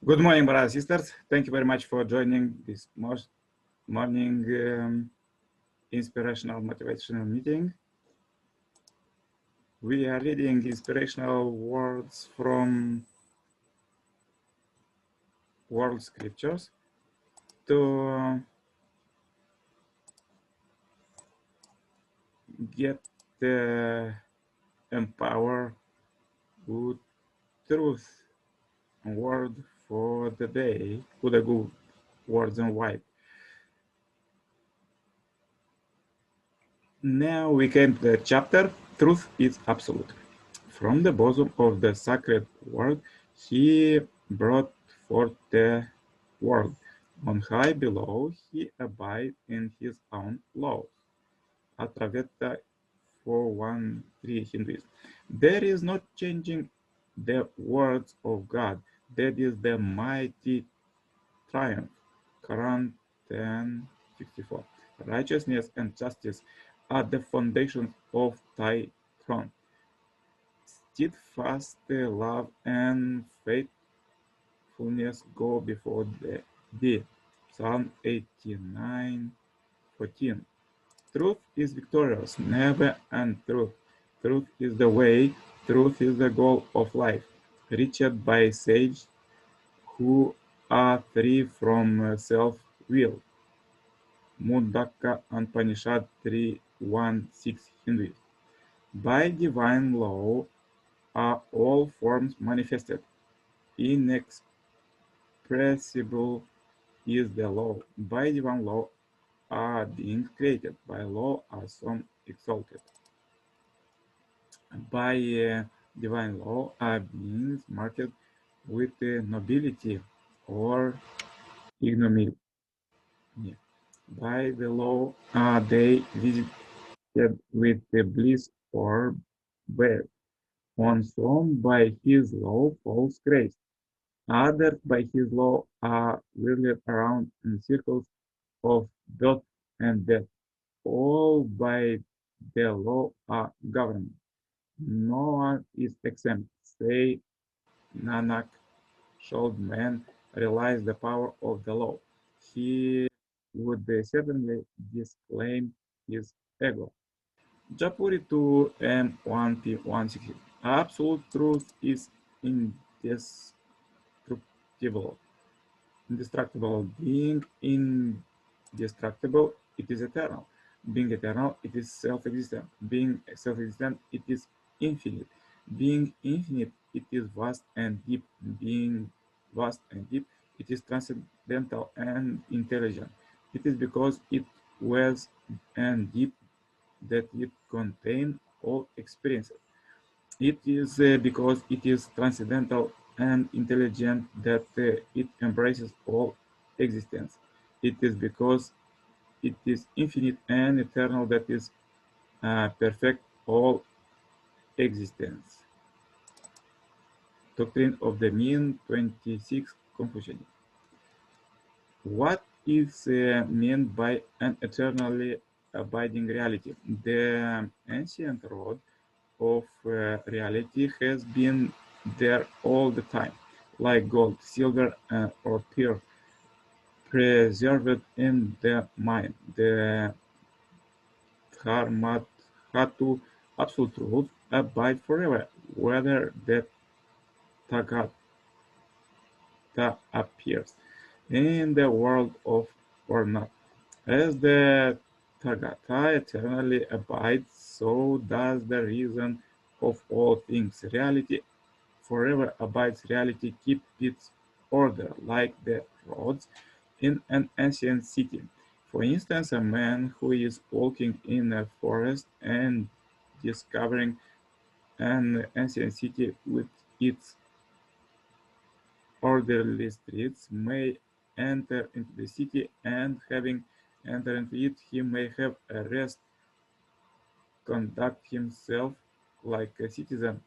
Good morning, brothers and sisters. Thank you very much for joining this morning inspirational motivational meeting. We are reading inspirational words from World Scriptures to get the empower good truth word for the day with a good words and white. Now we came to the chapter, Truth is Absolute. From the bosom of the sacred word, he brought forth the world. On high below, he abides in his own laws. Atraveta 413 Hinduism. There is no changing the words of God. That is the mighty triumph. Quran 10:64. Righteousness and justice are the foundations of thy throne. Steadfast love and faithfulness go before thee. Psalm 89:14. Truth is victorious, never untruth. Truth is the way, truth is the goal of life, reached by sages who are free from self-will. Mundaka Upanishad 3:1-6 Hinduism. By divine law are all forms manifested. Inexpressible is the law. By divine law are beings created. By law are some exalted. By divine law are beings marked with nobility or ignominy. By the law are they visited with the bliss or bad. On some by his law falls grace. Others by his law are whirled around in circles of birth and death. All by the law are governed. No one is exempt. Say Nanak, should man realize the power of the law, he would certainly disclaim his ego. Japuri 2 M1P160. Absolute truth is indestructible. Being indestructible, it is eternal. Being eternal, it is self-existent. Being self-existent, it is infinite. Being infinite, it is vast and deep. Being vast and deep, it is transcendental and intelligent. It is because it was and deep that it contains all experiences. It is because it is transcendental and intelligent that it embraces all existence. It is because it is infinite and eternal that is perfect all existence. Doctrine of the Mean 26 Confucian. What is meant by an eternally abiding reality? The ancient road of reality has been there all the time, like gold, silver, or pearl, preserved in the mind. The Dharmadhatu, absolute truth, abide forever, whether the Tathagata appears in the world or not. As the Tathagata eternally abides, so does the reason of all things. Reality forever abides. Reality keeps its order, like the roads in an ancient city. For instance, a man who is walking in a forest and discovering an ancient city with its orderly streets may enter into the city, and having entered into it, he may have a rest, conduct himself like a citizen,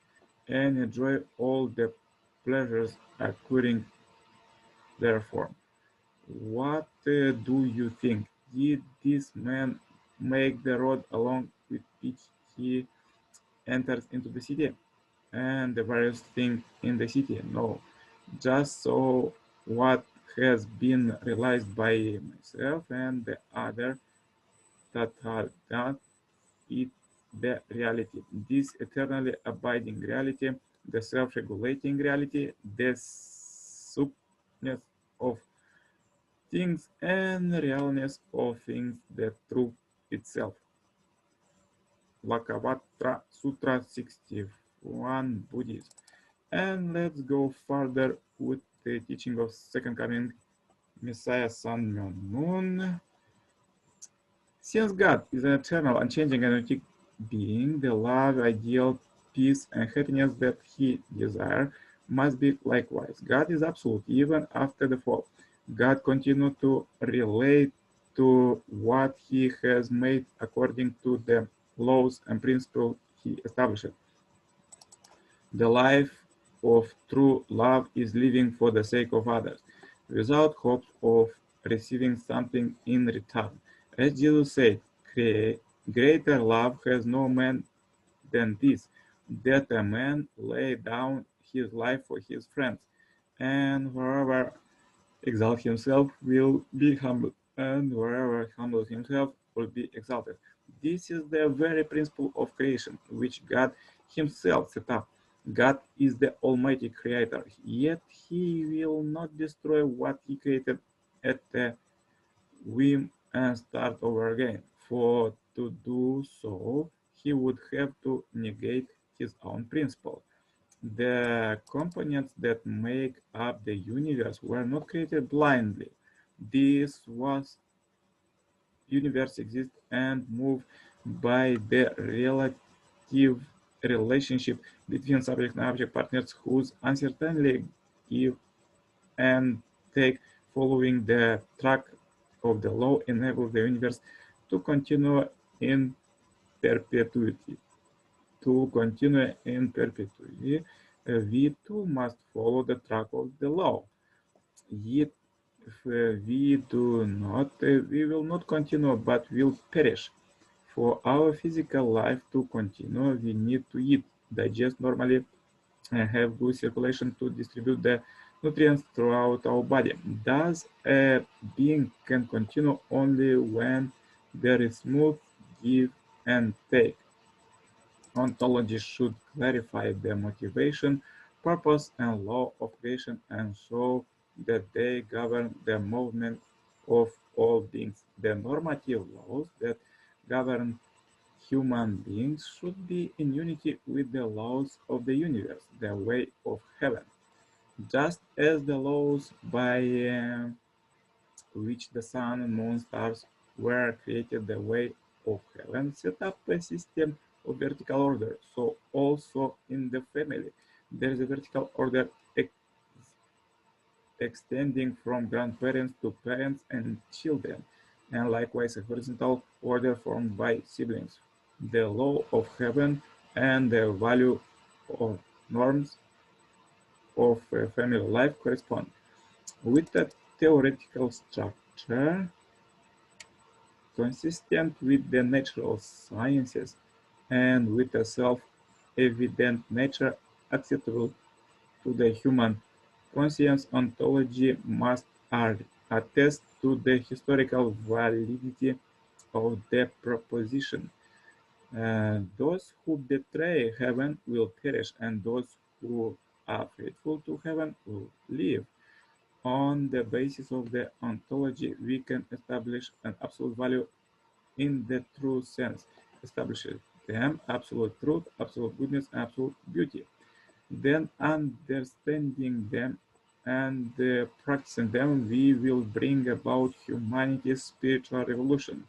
and enjoy all the pleasures occurring therefore. What do you think? Did this man make the road along with which he enters into the city and the various things in the city? No, just so what has been realized by myself and the other that are not it the reality. This eternally abiding reality, the self-regulating reality, the subness of things and realness of things, the truth itself. Lakavatra Sutra 61 Buddhism. And let's go further with the teaching of second coming Messiah Sun Moon. Since God is an eternal, unchanging, energetic being, the love, ideal, peace, and happiness that he desires must be likewise. God is absolute even after the fall. God continues to relate to what he has made according to the laws and principles he established. The life of true love is living for the sake of others, without hope of receiving something in return. As Jesus said, greater love has no man than this, that a man lay down his life for his friends, and wherever exalt himself will be humbled, and wherever humbles himself will be exalted. This is the very principle of creation, which God himself set up. God is the Almighty Creator, yet he will not destroy what he created at the whim and start over again. For to do so, he would have to negate his own principle. The components that make up the universe were not created blindly. This was universe exists and move by the relative relationship between subject and object partners whose uncertainly give and take following the track of the law enable the universe to continue in perpetuity. To continue in perpetuity, we too must follow the track of the law. Yet, if we do not, we will not continue but will perish. For our physical life to continue, we need to eat, digest normally, and have good circulation to distribute the nutrients throughout our body. Thus, a being can continue only when there is smooth give and take. Ontology should clarify the motivation, purpose, and law of creation and show that they govern the movement of all beings. The normative laws that govern human beings should be in unity with the laws of the universe, the way of heaven, just as the laws by which the sun and moon stars were created the way of heaven set up a system of vertical order. So also in the family, there is a vertical order extending from grandparents to parents and children, and likewise a horizontal order formed by siblings. The law of heaven and the value of norms of family life correspond. With a theoretical structure consistent with the natural sciences and with a self-evident nature acceptable to the human conscience, ontology must attest to the historical validity of the proposition. Those who betray heaven will perish, and those who are faithful to heaven will live. On the basis of the ontology, we can establish an absolute value in the true sense, establishes them absolute truth, absolute goodness, and absolute beauty. Then, understanding them and practicing them, we will bring about humanity's spiritual revolution.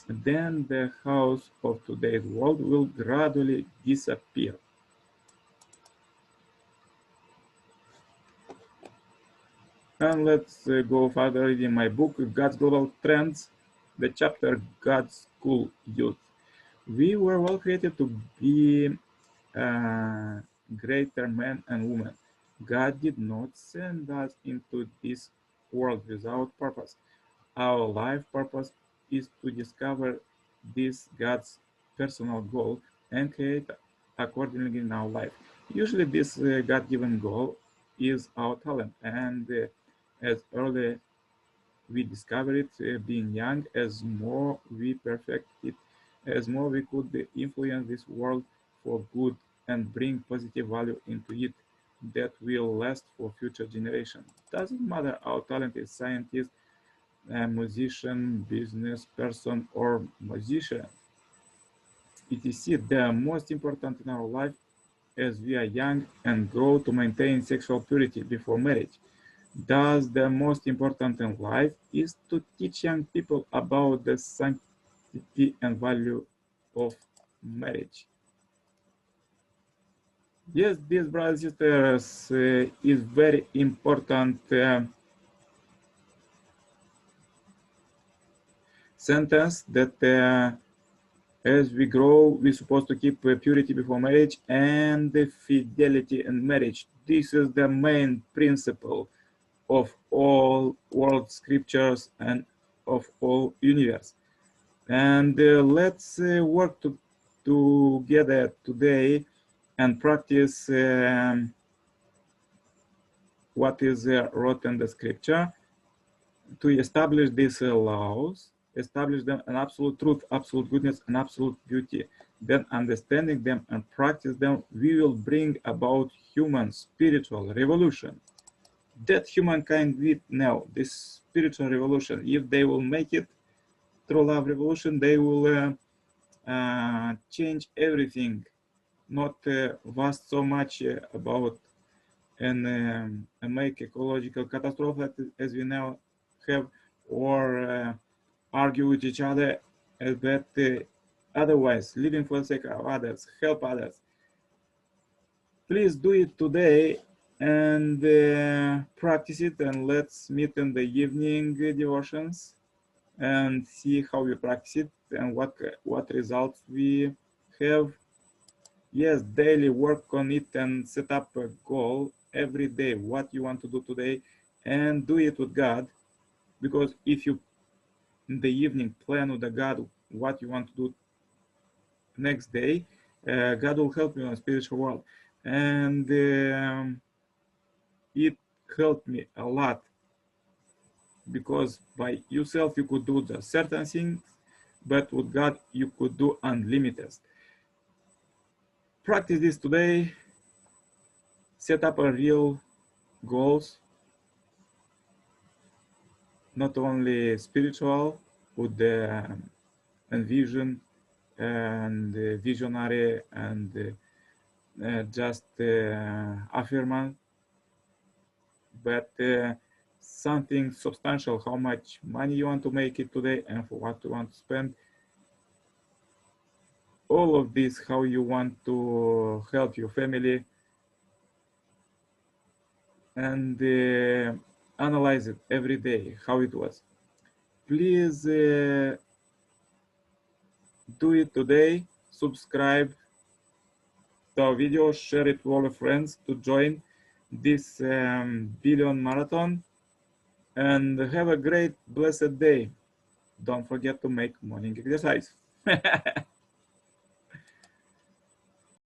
Then the chaos of today's world will gradually disappear. And let's go further reading my book, God's Global Trends, the chapter God's School Youth. We were all created to be greater men and women. God did not send us into this world without purpose. Our life purpose is to discover this God's personal goal and create accordingly in our life. Usually, this God given goal is our talent, and as early we discover it being young, as more we perfect it, as more we could influence this world for good and bring positive value into it that will last for future generations. Doesn't matter our talent is scientist, a musician, business person, or musician. It is it the most important in our life as we are young and grow to maintain sexual purity before marriage. Thus, the most important in life is to teach young people about the sanctity and value of marriage. Yes, this, brothers and sisters, is very important sentence that as we grow, we're supposed to keep purity before marriage and the fidelity in marriage. This is the main principle of all world scriptures and of all universe. And let's work together today and practice what is wrote in the scripture to establish these laws, establish them an absolute truth, absolute goodness, and absolute beauty. Then understanding them and practice them, we will bring about human spiritual revolution that humankind need now, this spiritual revolution. If they will make it through love revolution, they will change everything, not vast so much about and make ecological catastrophe as we now have, or argue with each other, but otherwise living for the sake of others, help others. Please do it today and practice it, and let's meet in the evening devotions and see how we practice it and what results we have. Yes, daily work on it and set up a goal every day, what you want to do today, and do it with God. Because if you in the evening plan with the God what you want to do next day, God will help you in the spiritual world. And it helped me a lot, because by yourself you could do the certain things, but with God you could do unlimited. Practice this today, set up a real goals, not only spiritual, with the envision and visionary and just affirmation, but something substantial, how much money you want to make it today and for what you want to spend. All of this, how you want to help your family, and analyze it every day, how it was. Please do it today, subscribe to our video, share it with all your friends to join this billion marathon, and have a great, blessed day. Don't forget to make morning exercise.